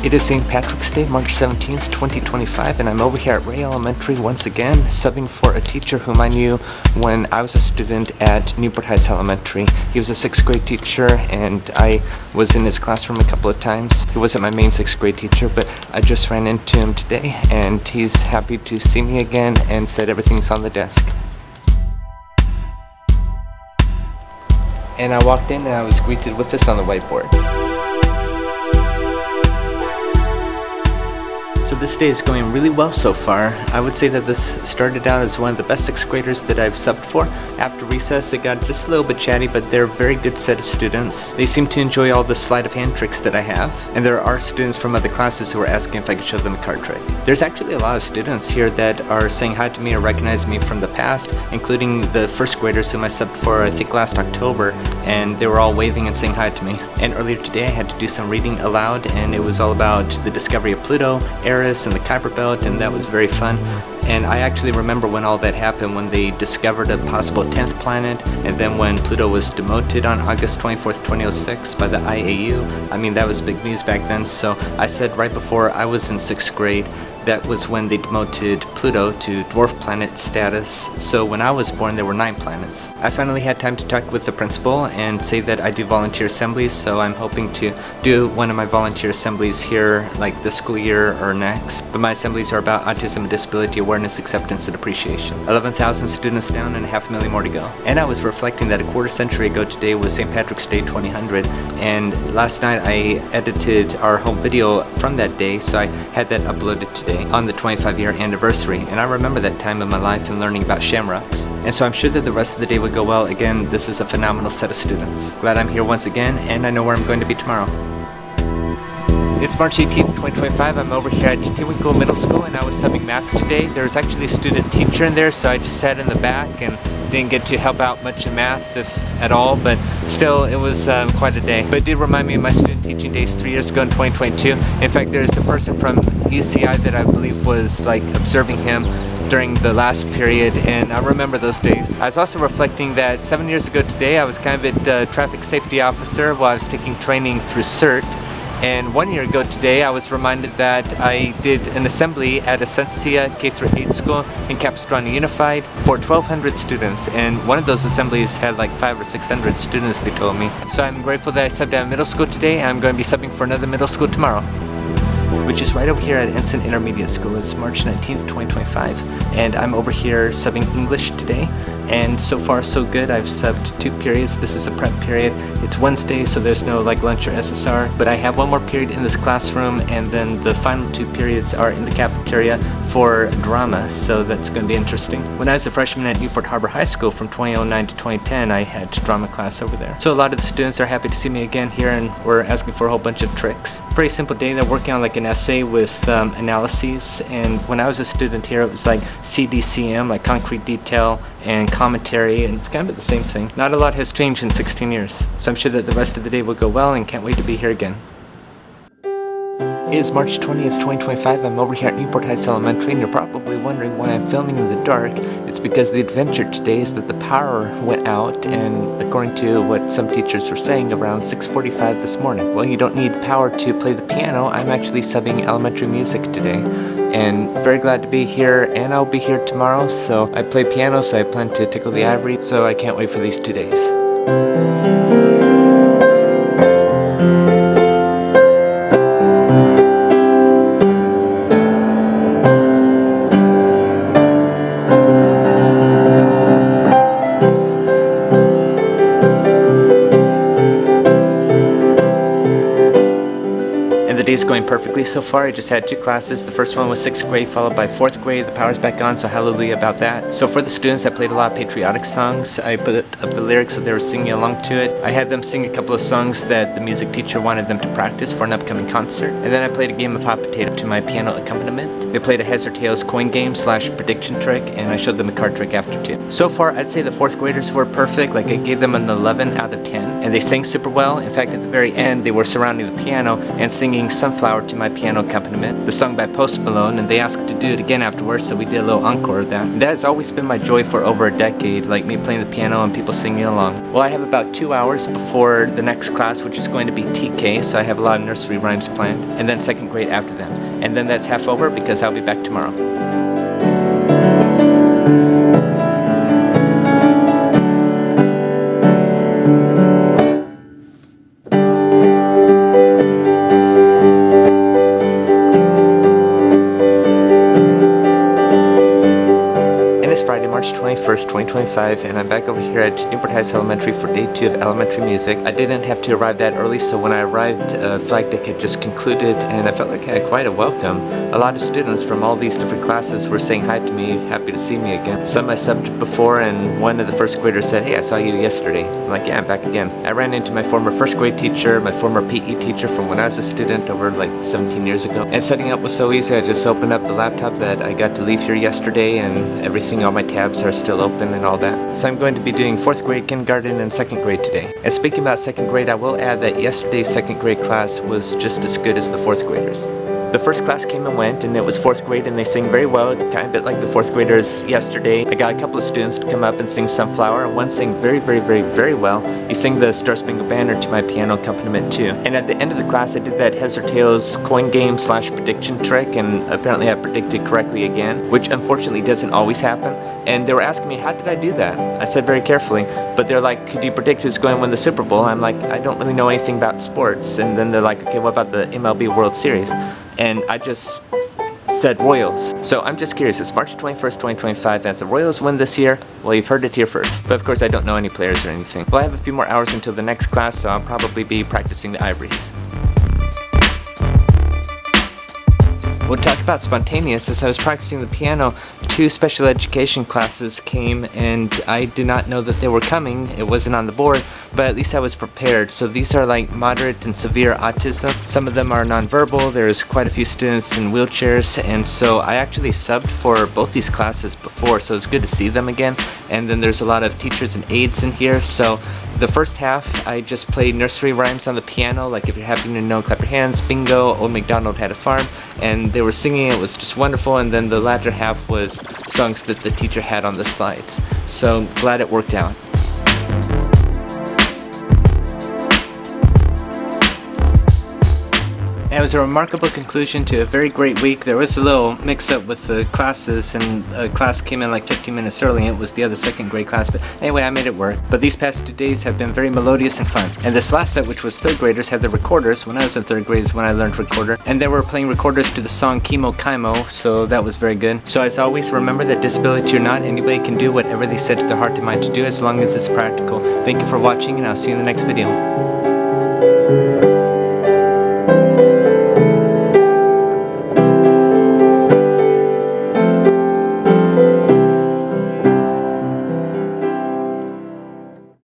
It is St. Patrick's Day, March 17th, 2025, and I'm over here at Ray Elementary once again, subbing for a teacher whom I knew when I was a student at Newport-Mesa Elementary. He was a 6th grade teacher, and I was in his classroom a couple of times. He wasn't my main 6th grade teacher, but I just ran into him today, and he's happy to see me again and said everything's on the desk. And I walked in and I was greeted with this on the whiteboard. So this day is going really well so far. I would say that this started out as one of the best 6th graders that I've subbed for. After recess it got just a little bit chatty, but they're a very good set of students. They seem to enjoy all the sleight of hand tricks that I have. And there are students from other classes who are asking if I could show them a card trick. There's actually a lot of students here that are saying hi to me or recognize me from the past, including the 1st graders whom I subbed for I think last October, and they were all waving and saying hi to me. And earlier today I had to do some reading aloud, and it was all about the discovery of Pluto, Eris, and the Kuiper Belt, and that was very fun. And I actually remember when all that happened, when they discovered a possible 10th planet, and then when Pluto was demoted on August 24th, 2006 by the IAU. I mean, that was big news back then, so I said right before I was in 6th grade, that was when they demoted Pluto to dwarf planet status. So when I was born, there were 9 planets. I finally had time to talk with the principal and say that I do volunteer assemblies, so I'm hoping to do one of my volunteer assemblies here like this school year or next. But my assemblies are about autism and disability awareness, acceptance, and appreciation. 11,000 students down and 500,000 more to go. And I was reflecting that a quarter century ago today was St. Patrick's Day 2000, and last night I edited our home video from that day, so I had that uploaded today on the 25-year anniversary, and I remember that time in my life and learning about shamrocks. And so I'm sure that the rest of the day would go well. Again, this is a phenomenal set of students. Glad I'm here once again, and I know where I'm going to be tomorrow. It's March 18th, 2025. I'm over here at TeWinkle Middle School, and I was subbing math today. There was actually a student teacher in there, so I just sat in the back and didn't get to help out much in math, if at all, but still it was quite a day. But it did remind me of my student teaching days 3 years ago in 2022. In fact, there's a person from UCI that I believe was like observing him during the last period, and I remember those days. I was also reflecting that 7 years ago today I was kind of a traffic safety officer while I was taking training through CERT. And 1 year ago today, I was reminded that I did an assembly at Essentia K-8 school in Capistrano Unified for 1,200 students, and one of those assemblies had like 500 or 600 students, they told me. So I'm grateful that I subbed at middle school today, and I'm going to be subbing for another middle school tomorrow, which is right over here at Ensign Intermediate School. It's March 19th, 2025, and I'm over here subbing English today. And so far so good. I've subbed 2 periods. This is a prep period. It's Wednesday, so there's no like lunch or SSR, but I have 1 more period in this classroom, and then the final 2 periods are in the cafeteria for drama, so that's going to be interesting. When I was a freshman at Newport Harbor High School from 2009 to 2010, I had drama class over there. So a lot of the students are happy to see me again here, and we're asking for a whole bunch of tricks. Pretty simple day. They're working on like an essay with analyses, and when I was a student here, it was like CDCM, like concrete detail, and commentary, and it's kind of the same thing. Not a lot has changed in 16 years, so I'm sure that the rest of the day will go well, and can't wait to be here again. It is March 20th, 2025. I'm over here at Newport Heights Elementary, and you're probably wondering why I'm filming in the dark. It's because the adventure today is that the power went out, and according to what some teachers were saying, around 6:45 this morning. Well, you don't need power to play the piano. I'm actually subbing elementary music today, and very glad to be here, and I'll be here tomorrow. So I play piano, so I plan to tickle the ivory, so I can't wait for these 2 days. The day's going perfectly so far. I just had 2 classes. The first one was 6th grade, followed by 4th grade. The power's back on, so hallelujah about that. So for the students, I played a lot of patriotic songs. I put up the lyrics so they were singing along to it. I had them sing a couple of songs that the music teacher wanted them to practice for an upcoming concert. And then I played a game of hot potato to my piano accompaniment. They played a heads or tails coin game / prediction trick, and I showed them a card trick after too. So far, I'd say the 4th graders were perfect. Like, I gave them an 11 out of 10, and they sang super well. In fact, at the very end, they were surrounding the piano and singing some Sunflower to my piano accompaniment, the song by Post Malone, and they asked to do it again afterwards, so we did a little encore of that. And that has always been my joy for over a decade, like me playing the piano and people singing along. Well, I have about 2 hours before the next class, which is going to be TK, so I have a lot of nursery rhymes planned, and then second grade after that. And then that's half over because I'll be back tomorrow. Friday, March 21st, 2025, and I'm back over here at Newport-Mesa Elementary for day 2 of elementary music. I didn't have to arrive that early, so when I arrived, flag deck had just concluded, and I felt like I had quite a welcome. A lot of students from all these different classes were saying hi to me, happy to see me again. Some I subbed before, and one of the first graders said, "Hey, I saw you yesterday." I'm like, "Yeah, I'm back again." I ran into my former first grade teacher, my former PE teacher from when I was a student over like 17 years ago. And setting up was so easy. I just opened up the laptop that I got to leave here yesterday, and everything, all my tabs are still open and all that. So I'm going to be doing 4th grade, kindergarten, and 2nd grade today. And speaking about 2nd grade, I will add that yesterday's 2nd grade class was just as good as the 4th graders. The first class came and went, and it was 4th grade, and they sang very well, kind of bit like the 4th graders yesterday. I got a couple of students to come up and sing Sunflower, and one sang very well. He sang the Star Spangled Banner to my piano accompaniment too. And at the end of the class, I did that heads or tails coin game / prediction trick, and apparently I predicted correctly again, which unfortunately doesn't always happen. And they were asking me, how did I do that? I said very carefully, but they're like, could you predict who's going to win the Super Bowl? I'm like, I don't really know anything about sports. And then they're like, okay, what about the MLB World Series? And I just said Royals. So I'm just curious, it's March 21st, 2025, and if the Royals win this year, well, you've heard it here first. But of course, I don't know any players or anything. Well, I have a few more hours until the next class, so I'll probably be practicing the ivories. We'll talk about spontaneous. As I was practicing the piano, 2 special education classes came, and I did not know that they were coming. It wasn't on the board, but at least I was prepared. So these are like moderate and severe autism. Some of them are nonverbal. There's quite a few students in wheelchairs, and so I actually subbed for both these classes before, so it's good to see them again. And then there's a lot of teachers and aides in here, so the first half, I just played nursery rhymes on the piano, like If You're Happy to Know, Clap Your Hands, Bingo, Old MacDonald Had a Farm, and they were singing, it was just wonderful, and then the latter half was songs that the teacher had on the slides. So glad it worked out. It was a remarkable conclusion to a very great week. There was a little mix-up with the classes, and a class came in like 15 minutes early, and it was the other 2nd grade class, but anyway, I made it work. But these past 2 days have been very melodious and fun. And this last set, which was 3rd graders, had the recorders. When I was in 3rd grade is when I learned recorder. And they were playing recorders to the song Kimo Kaimo, so that was very good. So as always, remember that disability or not, anybody can do whatever they set to their heart and mind to do as long as it's practical. Thank you for watching, and I'll see you in the next video.